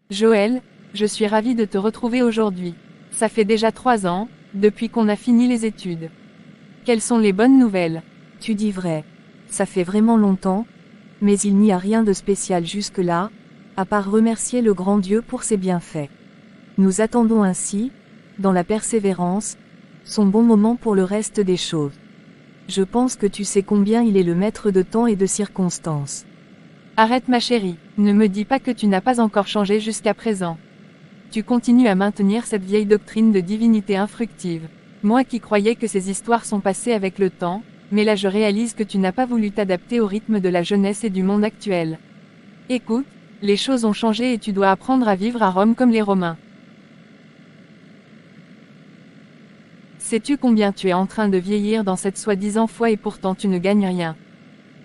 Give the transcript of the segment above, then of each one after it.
Joël, je suis ravie de te retrouver aujourd'hui. Ça fait déjà 3 ans, depuis qu'on a fini les études. Quelles sont les bonnes nouvelles? Tu dis vrai. Ça fait vraiment longtemps, mais il n'y a rien de spécial jusque-là, à part remercier le grand Dieu pour ses bienfaits. Nous attendons ainsi, dans la persévérance, son bon moment pour le reste des choses. Je pense que tu sais combien il est le maître de temps et de circonstances. Arrête ma chérie, ne me dis pas que tu n'as pas encore changé jusqu'à présent. Tu continues à maintenir cette vieille doctrine de divinité infructive. Moi qui croyais que ces histoires sont passées avec le temps, mais là je réalise que tu n'as pas voulu t'adapter au rythme de la jeunesse et du monde actuel. Écoute, les choses ont changé et tu dois apprendre à vivre à Rome comme les Romains. Sais-tu combien tu es en train de vieillir dans cette soi-disant foi et pourtant tu ne gagnes rien?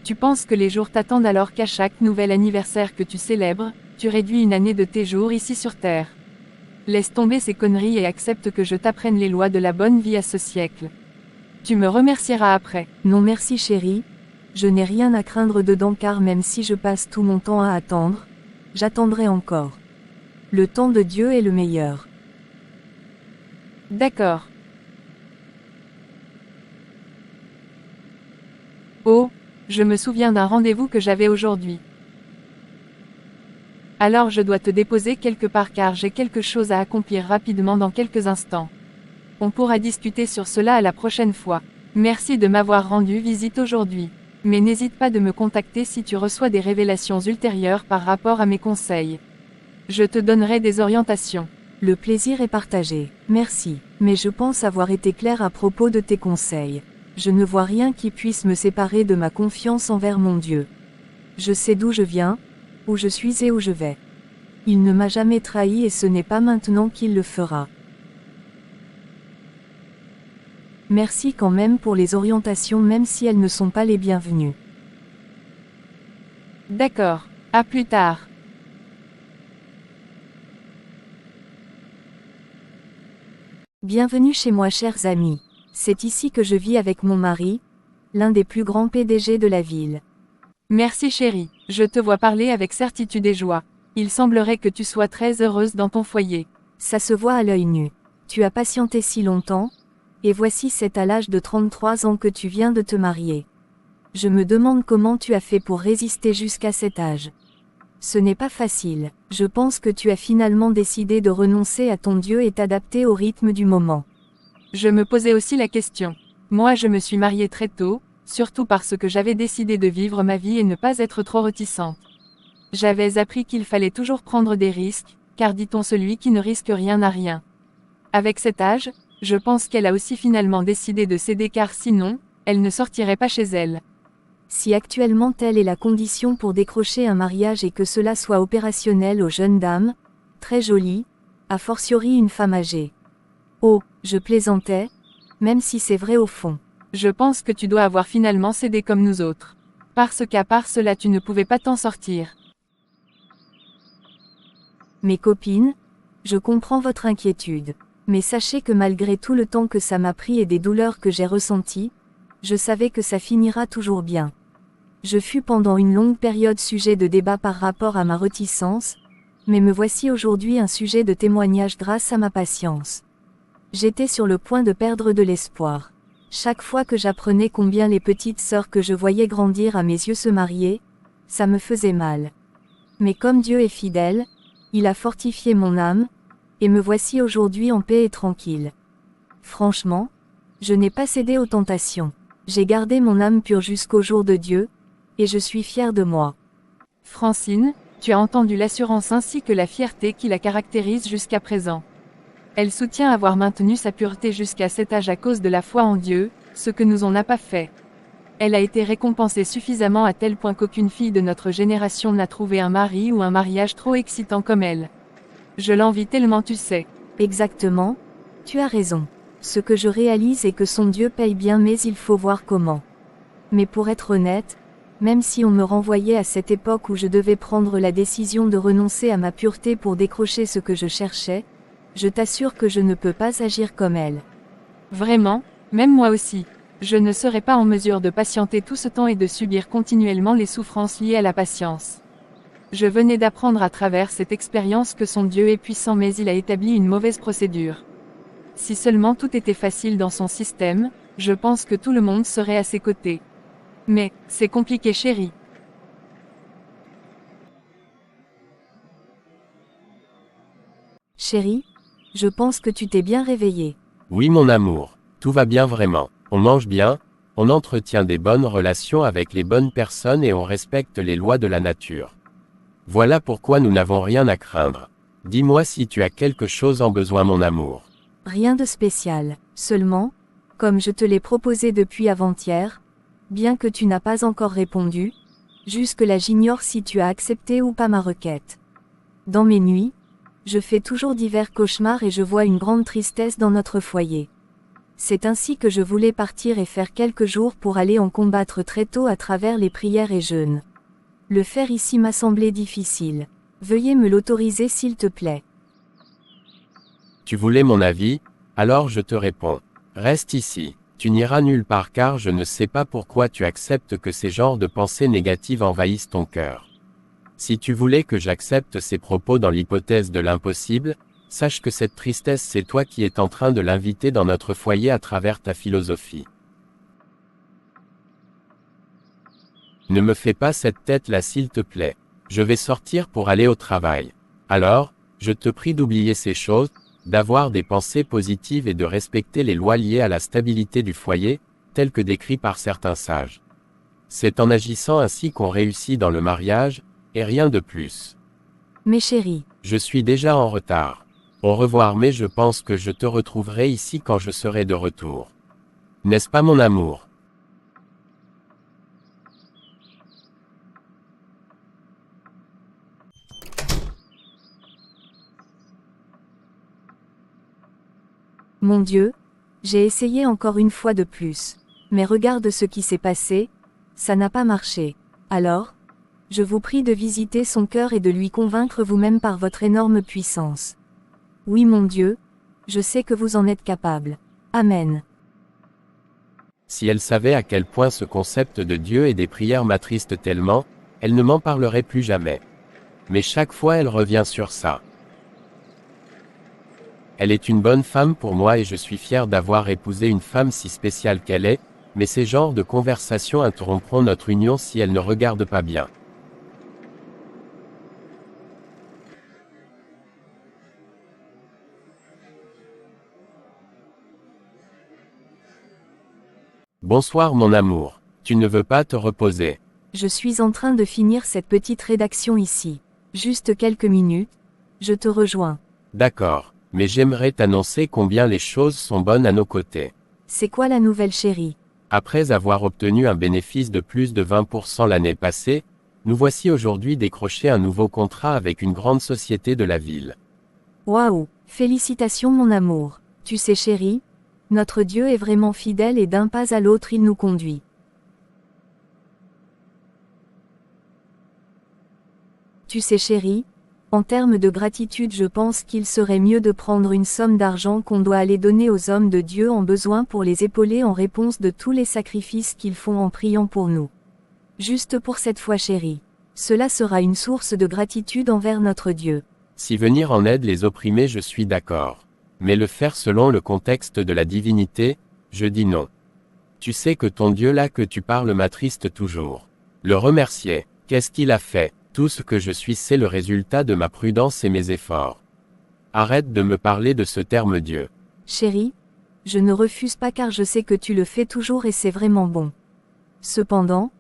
Tu penses que les jours t'attendent alors qu'à chaque nouvel anniversaire que tu célèbres, tu réduis une année de tes jours ici sur Terre. Laisse tomber ces conneries et accepte que je t'apprenne les lois de la bonne vie à ce siècle. Tu me remercieras après. Non merci chérie, je n'ai rien à craindre dedans car même si je passe tout mon temps à attendre, j'attendrai encore. Le temps de Dieu est le meilleur. D'accord. Oh, je me souviens d'un rendez-vous que j'avais aujourd'hui. Alors je dois te déposer quelque part car j'ai quelque chose à accomplir rapidement dans quelques instants. On pourra discuter sur cela à la prochaine fois. Merci de m'avoir rendu visite aujourd'hui. Mais n'hésite pas de me contacter si tu reçois des révélations ultérieures par rapport à mes conseils. Je te donnerai des orientations. Le plaisir est partagé. Merci. Mais je pense avoir été clair à propos de tes conseils. Je ne vois rien qui puisse me séparer de ma confiance envers mon Dieu. Je sais d'où je viens, où je suis et où je vais. Il ne m'a jamais trahi et ce n'est pas maintenant qu'il le fera. Merci quand même pour les orientations même si elles ne sont pas les bienvenues. D'accord, à plus tard. Bienvenue chez moi chers amis. C'est ici que je vis avec mon mari, l'un des plus grands PDG de la ville. Merci chérie, je te vois parler avec certitude et joie. Il semblerait que tu sois très heureuse dans ton foyer. Ça se voit à l'œil nu. Tu as patienté si longtemps, et voici c'est à l'âge de 33 ans que tu viens de te marier. Je me demande comment tu as fait pour résister jusqu'à cet âge. Ce n'est pas facile. Je pense que tu as finalement décidé de renoncer à ton Dieu et t'adapter au rythme du moment. Je me posais aussi la question. Moi je me suis mariée très tôt, surtout parce que j'avais décidé de vivre ma vie et ne pas être trop réticente. J'avais appris qu'il fallait toujours prendre des risques, car dit-on celui qui ne risque rien n'a rien. Avec cet âge, je pense qu'elle a aussi finalement décidé de céder car sinon, elle ne sortirait pas chez elle. Si actuellement telle est la condition pour décrocher un mariage et que cela soit opérationnel aux jeunes dames, très jolies, a fortiori une femme âgée. Oh, je plaisantais, même si c'est vrai au fond. Je pense que tu dois avoir finalement cédé comme nous autres. Parce qu'à part cela tu ne pouvais pas t'en sortir. Mes copines, je comprends votre inquiétude. Mais sachez que malgré tout le temps que ça m'a pris et des douleurs que j'ai ressenties, je savais que ça finira toujours bien. Je fus pendant une longue période sujet de débat par rapport à ma réticence, mais me voici aujourd'hui un sujet de témoignage grâce à ma patience. J'étais sur le point de perdre de l'espoir. Chaque fois que j'apprenais combien les petites sœurs que je voyais grandir à mes yeux se mariaient, ça me faisait mal. Mais comme Dieu est fidèle, il a fortifié mon âme, et me voici aujourd'hui en paix et tranquille. Franchement, je n'ai pas cédé aux tentations. J'ai gardé mon âme pure jusqu'au jour de Dieu, et je suis fière de moi. Francine, tu as entendu l'assurance ainsi que la fierté qui la caractérise jusqu'à présent. Elle soutient avoir maintenu sa pureté jusqu'à cet âge à cause de la foi en Dieu, ce que nous on n'a pas fait. Elle a été récompensée suffisamment à tel point qu'aucune fille de notre génération n'a trouvé un mari ou un mariage trop excitant comme elle. Je l'envie tellement tu sais. Exactement, tu as raison. Ce que je réalise est que son Dieu paye bien mais il faut voir comment. Mais pour être honnête, même si on me renvoyait à cette époque où je devais prendre la décision de renoncer à ma pureté pour décrocher ce que je cherchais, je t'assure que je ne peux pas agir comme elle. Vraiment, même moi aussi. Je ne serais pas en mesure de patienter tout ce temps et de subir continuellement les souffrances liées à la patience. Je venais d'apprendre à travers cette expérience que son Dieu est puissant mais il a établi une mauvaise procédure. Si seulement tout était facile dans son système, je pense que tout le monde serait à ses côtés. Mais, c'est compliqué chérie. Chérie, je pense que tu t'es bien réveillée. Oui mon amour, tout va bien vraiment. On mange bien, on entretient des bonnes relations avec les bonnes personnes et on respecte les lois de la nature. Voilà pourquoi nous n'avons rien à craindre. Dis-moi si tu as quelque chose en besoin mon amour. Rien de spécial, seulement, comme je te l'ai proposé depuis avant-hier, bien que tu n'as pas encore répondu, jusque-là j'ignore si tu as accepté ou pas ma requête. Dans mes nuits, je fais toujours divers cauchemars et je vois une grande tristesse dans notre foyer. C'est ainsi que je voulais partir et faire quelques jours pour aller en combattre très tôt à travers les prières et jeûnes. Le faire ici m'a semblé difficile. Veuillez me l'autoriser s'il te plaît. Tu voulais mon avis, alors je te réponds. Reste ici, tu n'iras nulle part car je ne sais pas pourquoi tu acceptes que ces genres de pensées négatives envahissent ton cœur. Si tu voulais que j'accepte ces propos dans l'hypothèse de l'impossible, sache que cette tristesse c'est toi qui es en train de l'inviter dans notre foyer à travers ta philosophie. Ne me fais pas cette tête-là s'il te plaît. Je vais sortir pour aller au travail. Alors, je te prie d'oublier ces choses, d'avoir des pensées positives et de respecter les lois liées à la stabilité du foyer, telles que décrites par certains sages. C'est en agissant ainsi qu'on réussit dans le mariage, et rien de plus. Mes chéris. Je suis déjà en retard. Au revoir mais je pense que je te retrouverai ici quand je serai de retour. N'est-ce pas mon amour ? Mon Dieu, j'ai essayé encore une fois de plus. Mais regarde ce qui s'est passé, ça n'a pas marché. Alors, je vous prie de visiter son cœur et de lui convaincre vous-même par votre énorme puissance. Oui mon Dieu, je sais que vous en êtes capable. Amen. Si elle savait à quel point ce concept de Dieu et des prières m'attriste tellement, elle ne m'en parlerait plus jamais. Mais chaque fois elle revient sur ça. Elle est une bonne femme pour moi et je suis fier d'avoir épousé une femme si spéciale qu'elle est, mais ces genres de conversations interrompront notre union si elle ne regarde pas bien. Bonsoir mon amour. Tu ne veux pas te reposer. Je suis en train de finir cette petite rédaction ici. Juste quelques minutes, je te rejoins. D'accord, mais j'aimerais t'annoncer combien les choses sont bonnes à nos côtés. C'est quoi la nouvelle chérie? Après avoir obtenu un bénéfice de plus de 20% l'année passée, nous voici aujourd'hui décroché un nouveau contrat avec une grande société de la ville. Waouh, félicitations mon amour. Tu sais chérie, notre Dieu est vraiment fidèle et d'un pas à l'autre il nous conduit. Tu sais chérie, en termes de gratitude je pense qu'il serait mieux de prendre une somme d'argent qu'on doit aller donner aux hommes de Dieu en besoin pour les épauler en réponse de tous les sacrifices qu'ils font en priant pour nous. Juste pour cette fois chérie. Cela sera une source de gratitude envers notre Dieu. Si venir en aide les opprimés je suis d'accord. Mais le faire selon le contexte de la divinité, je dis non. Tu sais que ton Dieu là que tu parles m'attriste toujours. Le remercier, qu'est-ce qu'il a fait? Tout ce que je suis c'est le résultat de ma prudence et mes efforts. Arrête de me parler de ce terme Dieu. Chérie, je ne refuse pas car je sais que tu le fais toujours et c'est vraiment bon. Cependant,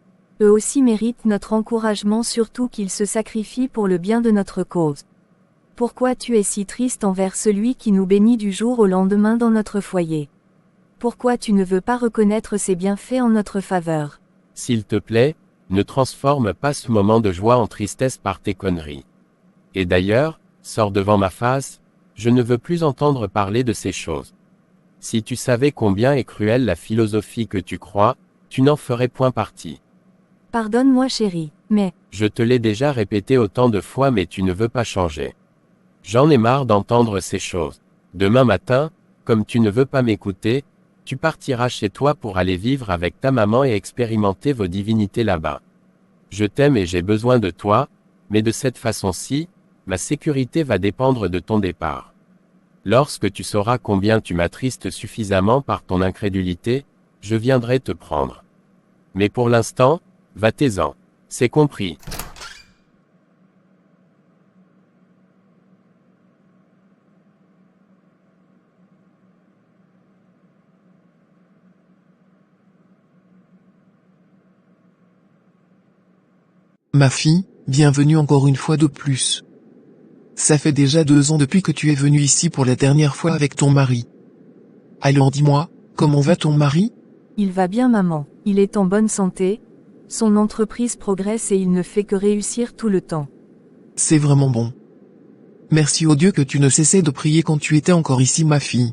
eux aussi méritent notre encouragement surtout qu'ils se sacrifient pour le bien de notre cause. Pourquoi tu es si triste envers celui qui nous bénit du jour au lendemain dans notre foyer? Pourquoi tu ne veux pas reconnaître ses bienfaits en notre faveur? S'il te plaît, ne transforme pas ce moment de joie en tristesse par tes conneries. Et d'ailleurs, sors devant ma face, je ne veux plus entendre parler de ces choses. Si tu savais combien est cruelle la philosophie que tu crois, tu n'en ferais point partie. Pardonne-moi chérie, mais... Je te l'ai déjà répété autant de fois mais tu ne veux pas changer. J'en ai marre d'entendre ces choses. Demain matin, comme tu ne veux pas m'écouter, tu partiras chez toi pour aller vivre avec ta maman et expérimenter vos divinités là-bas. Je t'aime et j'ai besoin de toi, Mais de cette façon-ci, ma sécurité va dépendre de ton départ. Lorsque tu sauras combien tu m'attristes suffisamment par ton incrédulité, je viendrai te prendre. Mais pour l'instant, va-t'en. C'est compris. Ma fille, bienvenue encore une fois de plus. Ça fait déjà 2 ans depuis que tu es venue ici pour la dernière fois avec ton mari. Alors dis-moi, comment va ton mari? Il va bien maman, il est en bonne santé, son entreprise progresse et il ne fait que réussir tout le temps. C'est vraiment bon. Merci au Dieu que tu ne cessais de prier quand tu étais encore ici ma fille.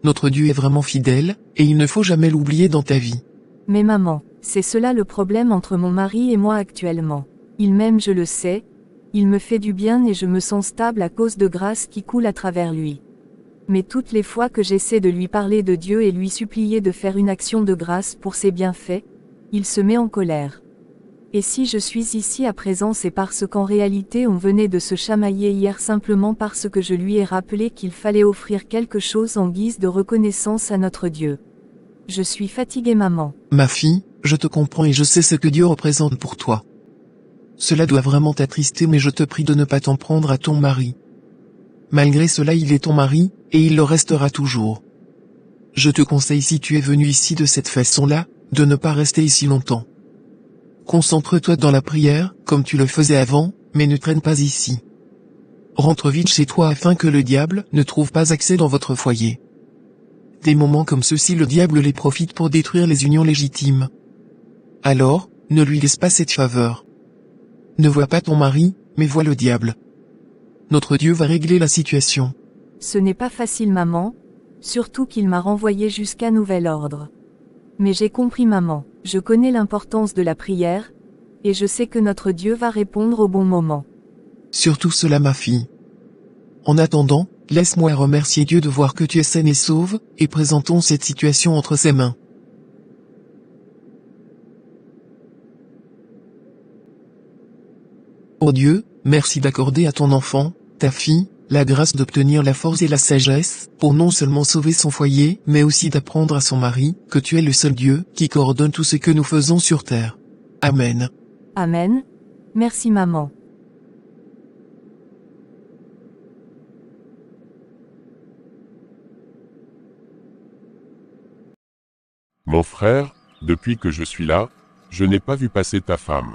Notre Dieu est vraiment fidèle, et il ne faut jamais l'oublier dans ta vie. Mais maman, c'est cela le problème entre mon mari et moi actuellement. Il m'aime, je le sais, il me fait du bien et je me sens stable à cause de grâce qui coule à travers lui. Mais toutes les fois que j'essaie de lui parler de Dieu et lui supplier de faire une action de grâce pour ses bienfaits, il se met en colère. Et si je suis ici à présent, c'est parce qu'en réalité on venait de se chamailler hier simplement parce que je lui ai rappelé qu'il fallait offrir quelque chose en guise de reconnaissance à notre Dieu. Je suis fatiguée maman. Ma fille, je te comprends et je sais ce que Dieu représente pour toi. Cela doit vraiment t'attrister, mais je te prie de ne pas t'en prendre à ton mari. Malgré cela, il est ton mari, et il le restera toujours. Je te conseille, si tu es venu ici de cette façon-là, de ne pas rester ici longtemps. Concentre-toi dans la prière, comme tu le faisais avant, mais ne traîne pas ici. Rentre vite chez toi afin que le diable ne trouve pas accès dans votre foyer. Des moments comme ceux-ci, le diable les profite pour détruire les unions légitimes. Alors, ne lui laisse pas cette faveur. Ne vois pas ton mari, mais vois le diable. Notre Dieu va régler la situation. Ce n'est pas facile maman, surtout qu'il m'a renvoyé jusqu'à nouvel ordre. Mais j'ai compris maman, je connais l'importance de la prière, et je sais que notre Dieu va répondre au bon moment. Surtout cela ma fille. En attendant, laisse-moi remercier Dieu de voir que tu es saine et sauve, et présentons cette situation entre ses mains. Oh Dieu, merci d'accorder à ton enfant, ta fille, la grâce d'obtenir la force et la sagesse, pour non seulement sauver son foyer, mais aussi d'apprendre à son mari, que tu es le seul Dieu, qui coordonne tout ce que nous faisons sur terre. Amen. Amen. Merci maman. Mon frère, depuis que je suis là, je n'ai pas vu passer ta femme.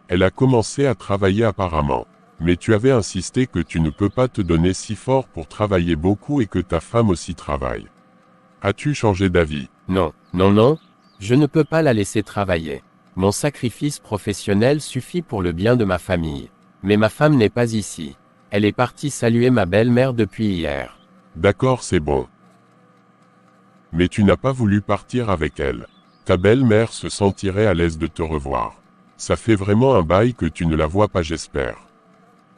Elle a commencé à travailler apparemment. Mais tu avais insisté que tu ne peux pas te donner si fort pour travailler beaucoup et que ta femme aussi travaille. As-tu changé d'avis? Non, non, non, je ne peux pas la laisser travailler. Mon sacrifice professionnel suffit pour le bien de ma famille. Mais ma femme n'est pas ici. Elle est partie saluer ma belle-mère depuis hier. D'accord, c'est bon. Mais tu n'as pas voulu partir avec elle. Ta belle-mère se sentirait à l'aise de te revoir. Ça fait vraiment un bail que tu ne la vois pas, j'espère.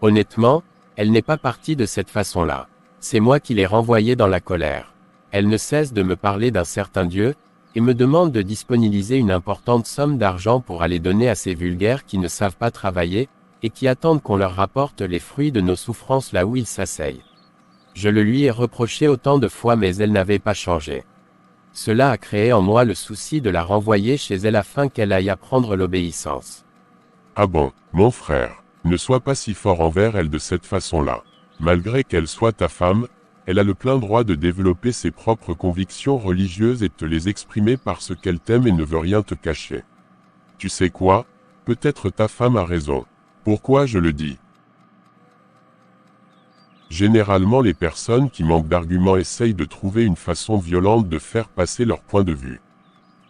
Honnêtement, elle n'est pas partie de cette façon-là. C'est moi qui l'ai renvoyée dans la colère. Elle ne cesse de me parler d'un certain Dieu, et me demande de disponibiliser une importante somme d'argent pour aller donner à ces vulgaires qui ne savent pas travailler, et qui attendent qu'on leur rapporte les fruits de nos souffrances là où ils s'asseyent. Je le lui ai reproché autant de fois, mais elle n'avait pas changé. Cela a créé en moi le souci de la renvoyer chez elle afin qu'elle aille apprendre l'obéissance. Ah bon, mon frère, ne sois pas si fort envers elle de cette façon-là. Malgré qu'elle soit ta femme, elle a le plein droit de développer ses propres convictions religieuses et de te les exprimer parce qu'elle t'aime et ne veut rien te cacher. Tu sais quoi? Peut-être ta femme a raison. Pourquoi je le dis? Généralement, les personnes qui manquent d'arguments essayent de trouver une façon violente de faire passer leur point de vue.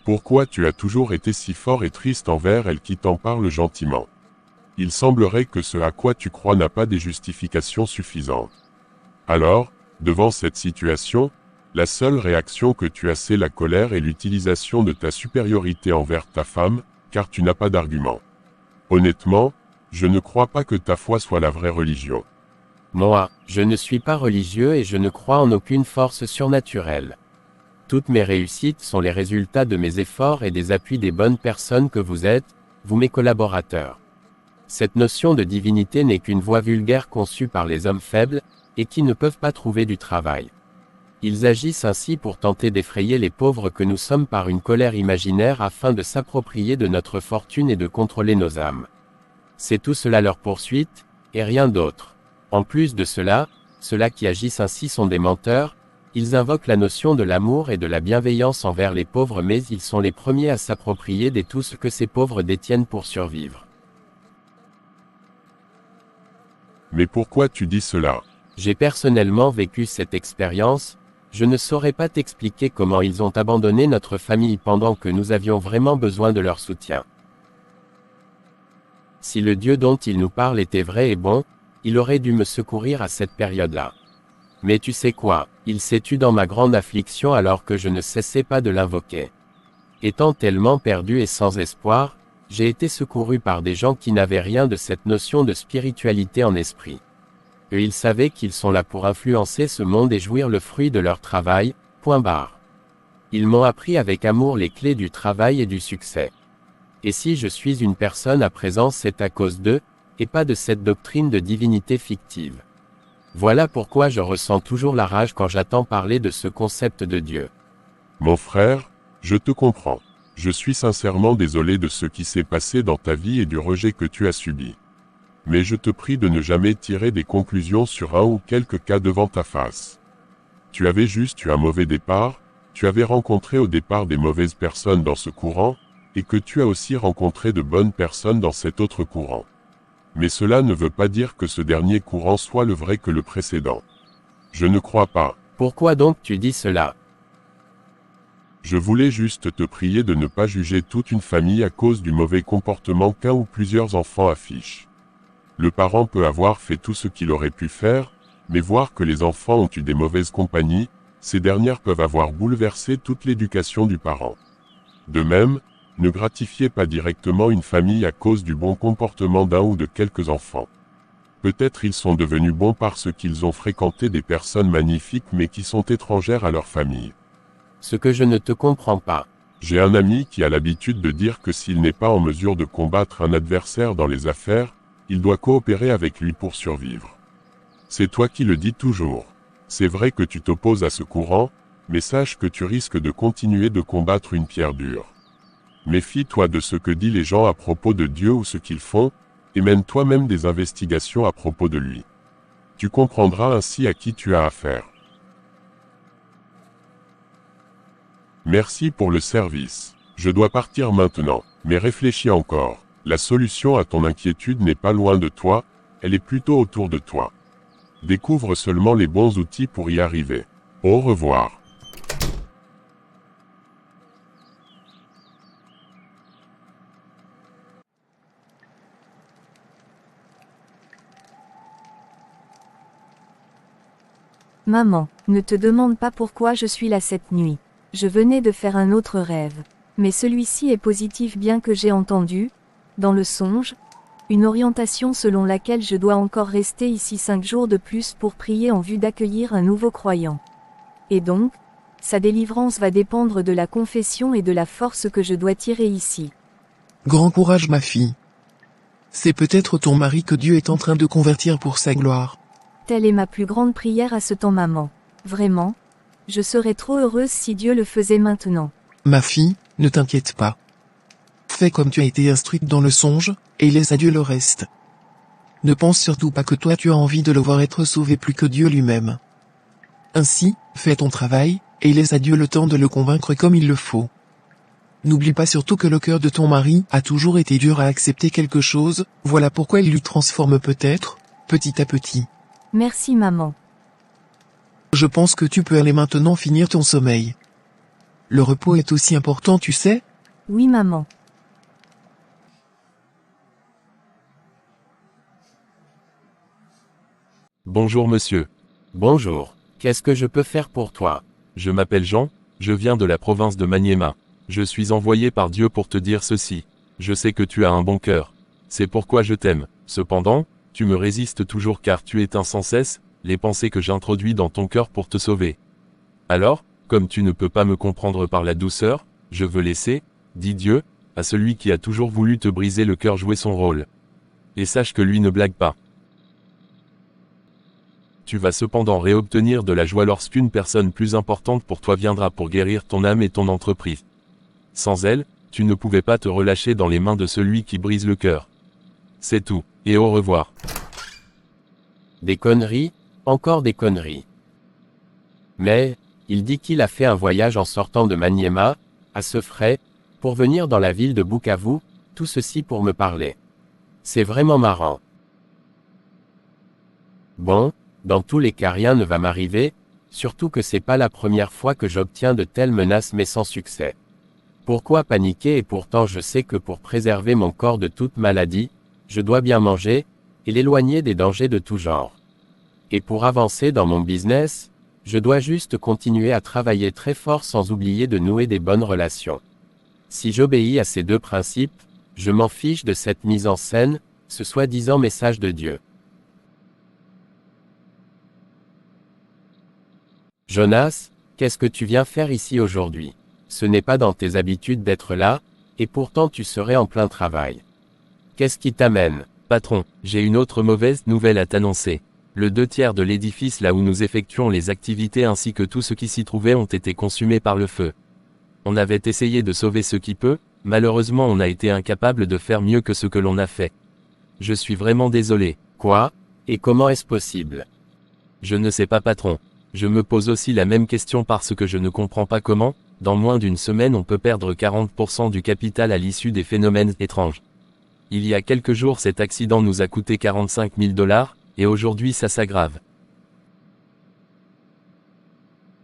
Pourquoi tu as toujours été si fort et triste envers elle qui t'en parle gentiment? Il semblerait que ce à quoi tu crois n'a pas des justifications suffisantes. Alors, devant cette situation, la seule réaction que tu as, c'est la colère et l'utilisation de ta supériorité envers ta femme, car tu n'as pas d'argument. Honnêtement, je ne crois pas que ta foi soit la vraie religion. Moi, je ne suis pas religieux et je ne crois en aucune force surnaturelle. Toutes mes réussites sont les résultats de mes efforts et des appuis des bonnes personnes que vous êtes, vous mes collaborateurs. Cette notion de divinité n'est qu'une voie vulgaire conçue par les hommes faibles, et qui ne peuvent pas trouver du travail. Ils agissent ainsi pour tenter d'effrayer les pauvres que nous sommes par une colère imaginaire afin de s'approprier de notre fortune et de contrôler nos âmes. C'est tout cela leur poursuite, et rien d'autre. En plus de cela, ceux-là qui agissent ainsi sont des menteurs, ils invoquent la notion de l'amour et de la bienveillance envers les pauvres mais ils sont les premiers à s'approprier de tout ce que ces pauvres détiennent pour survivre. Mais pourquoi tu dis cela? J'ai personnellement vécu cette expérience, je ne saurais pas t'expliquer comment ils ont abandonné notre famille pendant que nous avions vraiment besoin de leur soutien. Si le Dieu dont il nous parle était vrai et bon, il aurait dû me secourir à cette période-là. Mais tu sais quoi, il s'est tu dans ma grande affliction alors que je ne cessais pas de l'invoquer. Étant tellement perdu et sans espoir, j'ai été secouru par des gens qui n'avaient rien de cette notion de spiritualité en esprit. Eux ils savaient qu'ils sont là pour influencer ce monde et jouir le fruit de leur travail, point barre. Ils m'ont appris avec amour les clés du travail et du succès. Et si je suis une personne à présent c'est à cause d'eux, et pas de cette doctrine de divinité fictive. Voilà pourquoi je ressens toujours la rage quand j'entends parler de ce concept de Dieu. Mon frère, je te comprends. Je suis sincèrement désolé de ce qui s'est passé dans ta vie et du rejet que tu as subi. Mais je te prie de ne jamais tirer des conclusions sur un ou quelques cas devant ta face. Tu avais juste eu un mauvais départ, tu avais rencontré au départ des mauvaises personnes dans ce courant, et que tu as aussi rencontré de bonnes personnes dans cet autre courant. Mais cela ne veut pas dire que ce dernier courant soit le vrai que le précédent. Je ne crois pas. Pourquoi donc tu dis cela? Je voulais juste te prier de ne pas juger toute une famille à cause du mauvais comportement qu'un ou plusieurs enfants affichent. Le parent peut avoir fait tout ce qu'il aurait pu faire, mais voir que les enfants ont eu des mauvaises compagnies, ces dernières peuvent avoir bouleversé toute l'éducation du parent. De même, ne gratifiez pas directement une famille à cause du bon comportement d'un ou de quelques enfants. Peut-être ils sont devenus bons parce qu'ils ont fréquenté des personnes magnifiques mais qui sont étrangères à leur famille. Ce que je ne te comprends pas. J'ai un ami qui a l'habitude de dire que s'il n'est pas en mesure de combattre un adversaire dans les affaires, il doit coopérer avec lui pour survivre. C'est toi qui le dis toujours. C'est vrai que tu t'opposes à ce courant, mais sache que tu risques de continuer de combattre une pierre dure. Méfie-toi de ce que disent les gens à propos de Dieu ou ce qu'ils font, et mène toi-même des investigations à propos de lui. Tu comprendras ainsi à qui tu as affaire. Merci pour le service. Je dois partir maintenant, mais réfléchis encore. La solution à ton inquiétude n'est pas loin de toi, elle est plutôt autour de toi. Découvre seulement les bons outils pour y arriver. Au revoir. Maman, ne te demande pas pourquoi je suis là cette nuit. Je venais de faire un autre rêve. Mais celui-ci est positif bien que j'ai entendu, dans le songe, une orientation selon laquelle je dois encore rester ici 5 jours de plus pour prier en vue d'accueillir un nouveau croyant. Et donc, sa délivrance va dépendre de la confession et de la force que je dois tirer ici. Grand courage ma fille. C'est peut-être ton mari que Dieu est en train de convertir pour sa gloire. Telle est ma plus grande prière à ce temps maman. Vraiment, je serais trop heureuse si Dieu le faisait maintenant. Ma fille, ne t'inquiète pas. Fais comme tu as été instruite dans le songe, et laisse à Dieu le reste. Ne pense surtout pas que toi tu as envie de le voir être sauvé plus que Dieu lui-même. Ainsi, fais ton travail, et laisse à Dieu le temps de le convaincre comme il le faut. N'oublie pas surtout que le cœur de ton mari a toujours été dur à accepter quelque chose, voilà pourquoi il lui transforme peut-être, petit à petit. Merci maman. Je pense que tu peux aller maintenant finir ton sommeil. Le repos est aussi important, tu sais? Oui maman. Bonjour monsieur. Bonjour, qu'est-ce que je peux faire pour toi? Je m'appelle Jean, je viens de la province de Maniema. Je suis envoyé par Dieu pour te dire ceci. Je sais que tu as un bon cœur. C'est pourquoi je t'aime. Cependant, tu me résistes toujours car tu éteins sans cesse les pensées que j'introduis dans ton cœur pour te sauver. Alors, comme tu ne peux pas me comprendre par la douceur, je veux laisser, dit Dieu, à celui qui a toujours voulu te briser le cœur jouer son rôle. Et sache que lui ne blague pas. Tu vas cependant réobtenir de la joie lorsqu'une personne plus importante pour toi viendra pour guérir ton âme et ton entreprise. Sans elle, tu ne pouvais pas te relâcher dans les mains de celui qui brise le cœur. C'est tout, et au revoir. Des conneries, encore des conneries. Mais, il dit qu'il a fait un voyage en sortant de Maniema, à ce frais, pour venir dans la ville de Bukavu, tout ceci pour me parler. C'est vraiment marrant. Bon, dans tous les cas rien ne va m'arriver, surtout que c'est pas la première fois que j'obtiens de telles menaces mais sans succès. Pourquoi paniquer et pourtant je sais que pour préserver mon corps de toute maladie, je dois bien manger, et l'éloigner des dangers de tout genre. Et pour avancer dans mon business, je dois juste continuer à travailler très fort sans oublier de nouer des bonnes relations. Si j'obéis à ces deux principes, je m'en fiche de cette mise en scène, ce soi-disant message de Dieu. Jonas, qu'est-ce que tu viens faire ici aujourd'hui? Ce n'est pas dans tes habitudes d'être là, et pourtant tu serais en plein travail. Qu'est-ce qui t'amène? Patron, j'ai une autre mauvaise nouvelle à t'annoncer. Le 2/3 de l'édifice là où nous effectuons les activités ainsi que tout ce qui s'y trouvait ont été consumés par le feu. On avait essayé de sauver ce qui peut, malheureusement on a été incapable de faire mieux que ce que l'on a fait. Je suis vraiment désolé. Quoi? Et comment est-ce possible? Je ne sais pas patron. Je me pose aussi la même question parce que je ne comprends pas comment, dans moins d'une semaine on peut perdre 40% du capital à l'issue des phénomènes étranges. Il y a quelques jours cet accident nous a coûté 45 000 $, et aujourd'hui ça s'aggrave.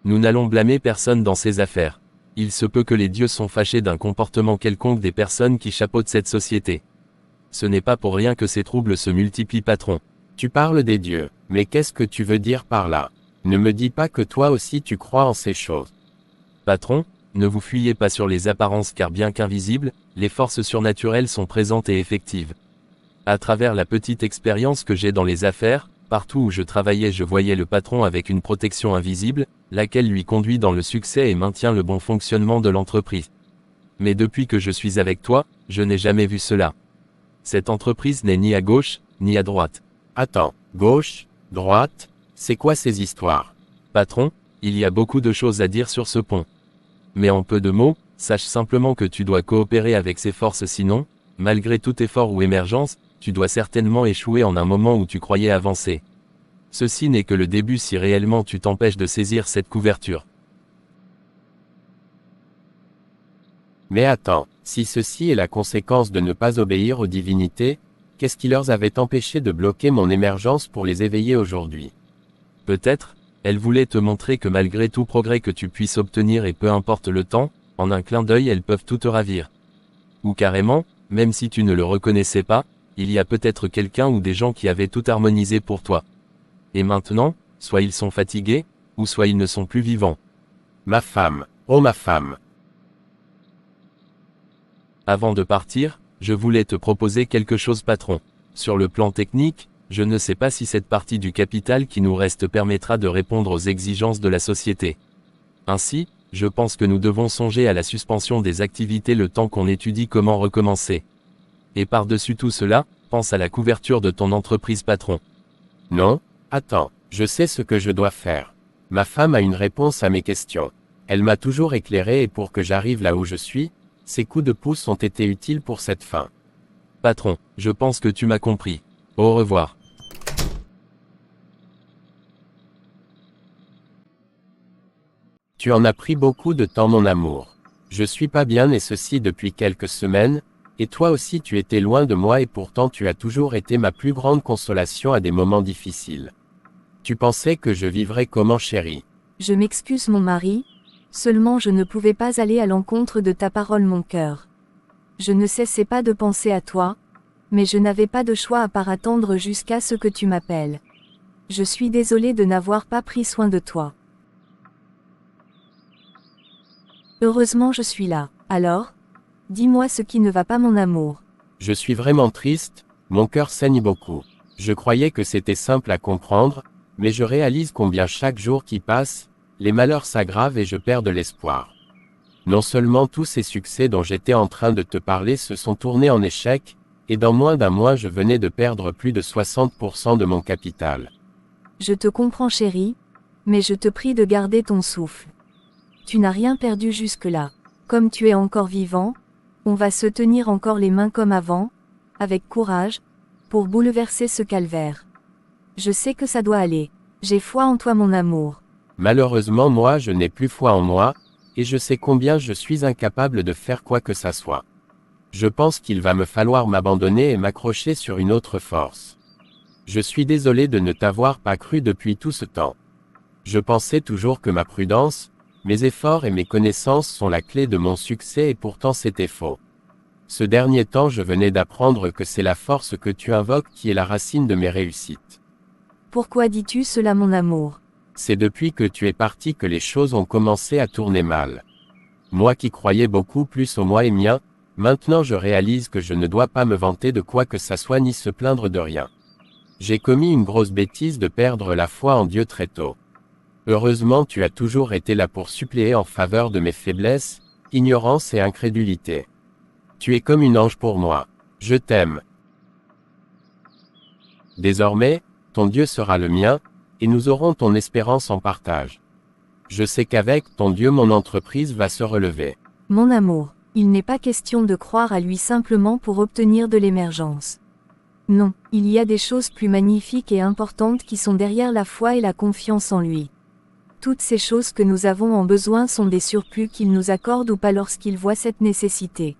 Nous n'allons blâmer personne dans ces affaires. Il se peut que les dieux sont fâchés d'un comportement quelconque des personnes qui chapeautent cette société. Ce n'est pas pour rien que ces troubles se multiplient patron. Tu parles des dieux, mais qu'est-ce que tu veux dire par là? Ne me dis pas que toi aussi tu crois en ces choses. Patron, ne vous fuyez pas sur les apparences car bien qu'invisibles, les forces surnaturelles sont présentes et effectives. À travers la petite expérience que j'ai dans les affaires, partout où je travaillais je voyais le patron avec une protection invisible, laquelle lui conduit dans le succès et maintient le bon fonctionnement de l'entreprise. Mais depuis que je suis avec toi, je n'ai jamais vu cela. Cette entreprise n'est ni à gauche, ni à droite. Attends, gauche, droite, c'est quoi ces histoires? Patron, il y a beaucoup de choses à dire sur ce pont. Mais en peu de mots, sache simplement que tu dois coopérer avec ces forces sinon, malgré tout effort ou émergence, tu dois certainement échouer en un moment où tu croyais avancer. Ceci n'est que le début si réellement tu t'empêches de saisir cette couverture. Mais attends, si ceci est la conséquence de ne pas obéir aux divinités, qu'est-ce qui leur avait empêché de bloquer mon émergence pour les éveiller aujourd'hui? Peut-être, elle voulait te montrer que malgré tout progrès que tu puisses obtenir et peu importe le temps, en un clin d'œil elles peuvent tout te ravir. Ou carrément, même si tu ne le reconnaissais pas, il y a peut-être quelqu'un ou des gens qui avaient tout harmonisé pour toi. Et maintenant, soit ils sont fatigués, ou soit ils ne sont plus vivants. Ma femme, oh ma femme. Avant de partir, je voulais te proposer quelque chose patron. Sur le plan technique, je ne sais pas si cette partie du capital qui nous reste permettra de répondre aux exigences de la société. Ainsi, je pense que nous devons songer à la suspension des activités le temps qu'on étudie comment recommencer. Et par-dessus tout cela, pense à la couverture de ton entreprise patron. Non, attends, je sais ce que je dois faire. Ma femme a une réponse à mes questions. Elle m'a toujours éclairé et pour que j'arrive là où je suis, ces coups de pouce ont été utiles pour cette fin. Patron, je pense que tu m'as compris. Au revoir. Tu en as pris beaucoup de temps mon amour. Je suis pas bien et ceci depuis quelques semaines, et toi aussi tu étais loin de moi et pourtant tu as toujours été ma plus grande consolation à des moments difficiles. Tu pensais que je vivrais comment chérie? Je m'excuse mon mari, seulement je ne pouvais pas aller à l'encontre de ta parole mon cœur. Je ne cessais pas de penser à toi, mais je n'avais pas de choix à part attendre jusqu'à ce que tu m'appelles. Je suis désolée de n'avoir pas pris soin de toi. Heureusement je suis là. Alors, dis-moi ce qui ne va pas mon amour. Je suis vraiment triste, mon cœur saigne beaucoup. Je croyais que c'était simple à comprendre, mais je réalise combien chaque jour qui passe, les malheurs s'aggravent et je perds de l'espoir. Non seulement tous ces succès dont j'étais en train de te parler se sont tournés en échec, Et dans moins d'un mois je venais de perdre plus de 60% de mon capital. Je te comprends chérie, mais je te prie de garder ton souffle. Tu n'as rien perdu jusque-là. Comme tu es encore vivant, on va se tenir encore les mains comme avant, avec courage, pour bouleverser ce calvaire. Je sais que ça doit aller. J'ai foi en toi mon amour. Malheureusement moi je n'ai plus foi en moi, et je sais combien je suis incapable de faire quoi que ça soit. Je pense qu'il va me falloir m'abandonner et m'accrocher sur une autre force. Je suis désolé de ne t'avoir pas cru depuis tout ce temps. Je pensais toujours que ma prudence, mes efforts et mes connaissances sont la clé de mon succès et pourtant c'était faux. Ce dernier temps je venais d'apprendre que c'est la force que tu invoques qui est la racine de mes réussites. Pourquoi dis-tu cela mon amour? C'est depuis que tu es parti que les choses ont commencé à tourner mal. Moi qui croyais beaucoup plus au moi et mien, maintenant je réalise que je ne dois pas me vanter de quoi que ça soit ni se plaindre de rien. J'ai commis une grosse bêtise de perdre la foi en Dieu très tôt. Heureusement tu as toujours été là pour suppléer en faveur de mes faiblesses, ignorance et incrédulité. Tu es comme une ange pour moi. Je t'aime. Désormais, ton Dieu sera le mien, et nous aurons ton espérance en partage. Je sais qu'avec ton Dieu mon entreprise va se relever. Mon amour, il n'est pas question de croire à lui simplement pour obtenir de l'émergence. Non, il y a des choses plus magnifiques et importantes qui sont derrière la foi et la confiance en lui. Toutes ces choses que nous avons en besoin sont des surplus qu'il nous accorde ou pas lorsqu'il voit cette nécessité.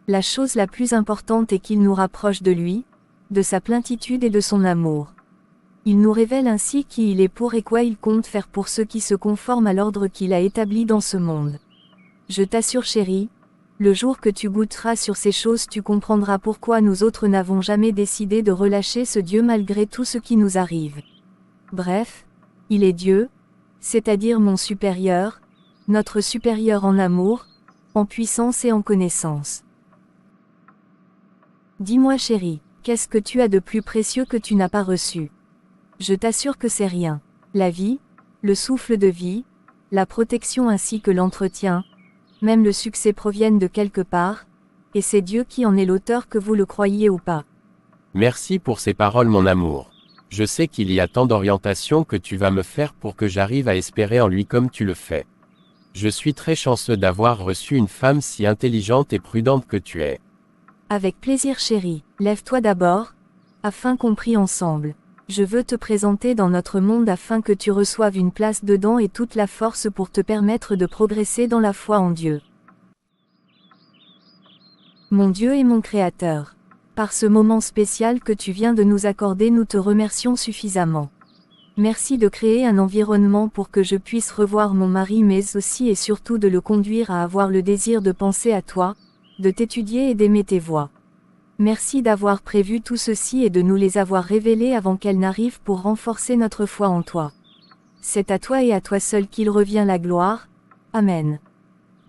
La chose la plus importante est qu'il nous rapproche de lui, de sa plénitude et de son amour. Il nous révèle ainsi qui il est pour et quoi il compte faire pour ceux qui se conforment à l'ordre qu'il a établi dans ce monde. Je t'assure chérie, le jour que tu goûteras sur ces choses tu comprendras pourquoi nous autres n'avons jamais décidé de relâcher ce Dieu malgré tout ce qui nous arrive. Bref, il est Dieu, c'est-à-dire mon supérieur, notre supérieur en amour, en puissance et en connaissance. Dis-moi chérie, qu'est-ce que tu as de plus précieux que tu n'as pas reçu? Je t'assure que c'est rien. La vie, le souffle de vie, la protection ainsi que l'entretien, même le succès proviennent de quelque part, et c'est Dieu qui en est l'auteur que vous le croyiez ou pas. Merci pour ces paroles mon amour. Je sais qu'il y a tant d'orientations que tu vas me faire pour que j'arrive à espérer en lui comme tu le fais. Je suis très chanceux d'avoir reçu une femme si intelligente et prudente que tu es. Avec plaisir chérie, lève-toi d'abord, afin qu'on prie ensemble. Je veux te présenter dans notre monde afin que tu reçoives une place dedans et toute la force pour te permettre de progresser dans la foi en Dieu. Mon Dieu et mon Créateur. Par ce moment spécial que tu viens de nous accorder, nous te remercions suffisamment. Merci de créer un environnement pour que je puisse revoir mon mari mais aussi et surtout de le conduire à avoir le désir de penser à toi, de t'étudier et d'aimer tes voies. Merci d'avoir prévu tout ceci et de nous les avoir révélés avant qu'elles n'arrivent pour renforcer notre foi en toi. C'est à toi et à toi seul qu'il revient la gloire. Amen.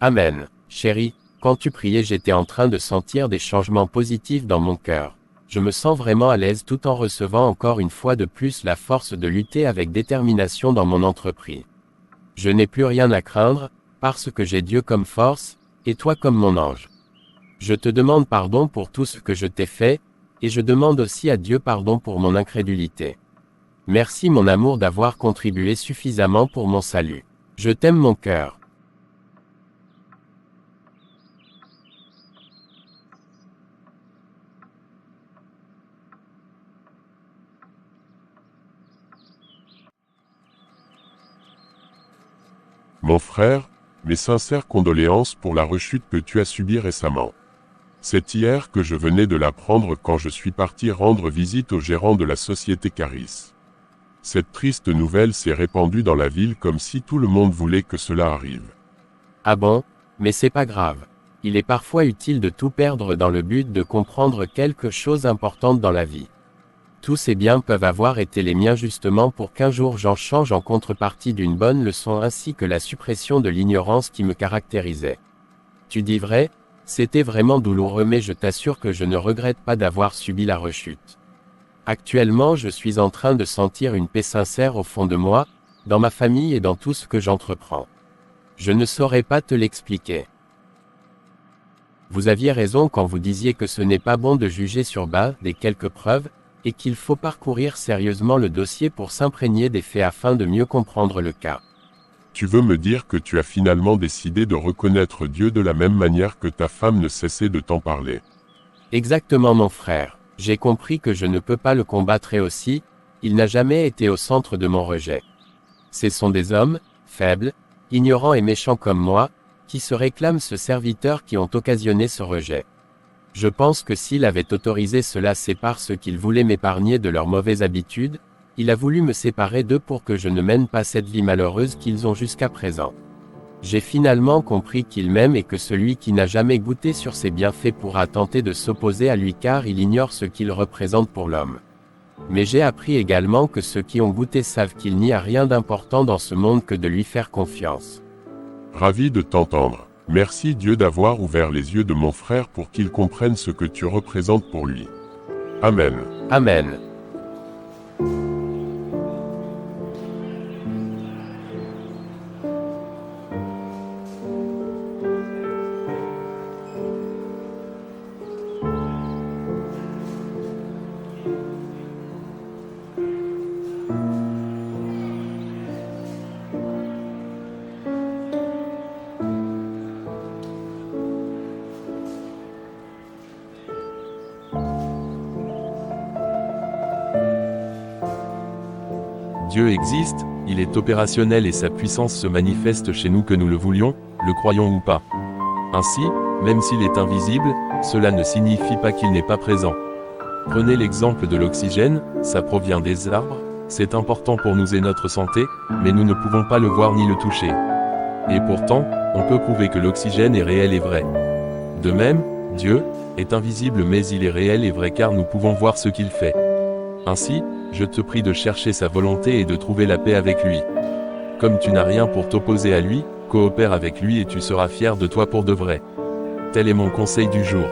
Amen. Chérie, quand tu priais j'étais en train de sentir des changements positifs dans mon cœur. Je me sens vraiment à l'aise tout en recevant encore une fois de plus la force de lutter avec détermination dans mon entreprise. Je n'ai plus rien à craindre, parce que j'ai Dieu comme force, et toi comme mon ange. Je te demande pardon pour tout ce que je t'ai fait, et je demande aussi à Dieu pardon pour mon incrédulité. Merci mon amour d'avoir contribué suffisamment pour mon salut. Je t'aime mon cœur. Mon frère, mes sincères condoléances pour la rechute que tu as subie récemment. C'est hier que je venais de l'apprendre quand je suis parti rendre visite au gérant de la société Caris. Cette triste nouvelle s'est répandue dans la ville comme si tout le monde voulait que cela arrive. Ah bon? Mais c'est pas grave. Il est parfois utile de tout perdre dans le but de comprendre quelque chose d'important dans la vie. Tous ces biens peuvent avoir été les miens justement pour qu'un jour j'en change en contrepartie d'une bonne leçon ainsi que la suppression de l'ignorance qui me caractérisait. Tu dis vrai, c'était vraiment douloureux mais je t'assure que je ne regrette pas d'avoir subi la rechute. Actuellement je suis en train de sentir une paix sincère au fond de moi, dans ma famille et dans tout ce que j'entreprends. Je ne saurais pas te l'expliquer. Vous aviez raison quand vous disiez que ce n'est pas bon de juger sur base des quelques preuves, et qu'il faut parcourir sérieusement le dossier pour s'imprégner des faits afin de mieux comprendre le cas. Tu veux me dire que tu as finalement décidé de reconnaître Dieu de la même manière que ta femme ne cessait de t'en parler. Exactement mon frère. J'ai compris que je ne peux pas le combattre et aussi, il n'a jamais été au centre de mon rejet. Ce sont des hommes, faibles, ignorants et méchants comme moi, qui se réclament ce serviteur qui ont occasionné ce rejet. Je pense que s'il avait autorisé cela, c'est parce qu'il voulait m'épargner de leurs mauvaises habitudes, il a voulu me séparer d'eux pour que je ne mène pas cette vie malheureuse qu'ils ont jusqu'à présent. J'ai finalement compris qu'il m'aime et que celui qui n'a jamais goûté sur ses bienfaits pourra tenter de s'opposer à lui car il ignore ce qu'il représente pour l'homme. Mais j'ai appris également que ceux qui ont goûté savent qu'il n'y a rien d'important dans ce monde que de lui faire confiance. Ravi de t'entendre. Merci Dieu d'avoir ouvert les yeux de mon frère pour qu'il comprenne ce que tu représentes pour lui. Amen. Amen. Dieu existe, il est opérationnel et sa puissance se manifeste chez nous que nous le voulions, le croyons ou pas. Ainsi, même s'il est invisible, cela ne signifie pas qu'il n'est pas présent. Prenez l'exemple de l'oxygène, ça provient des arbres, c'est important pour nous et notre santé, mais nous ne pouvons pas le voir ni le toucher. Et pourtant, on peut prouver que l'oxygène est réel et vrai. De même, Dieu est invisible mais il est réel et vrai car nous pouvons voir ce qu'il fait. Ainsi, je te prie de chercher sa volonté et de trouver la paix avec lui. Comme tu n'as rien pour t'opposer à lui, coopère avec lui et tu seras fier de toi pour de vrai. Tel est mon conseil du jour.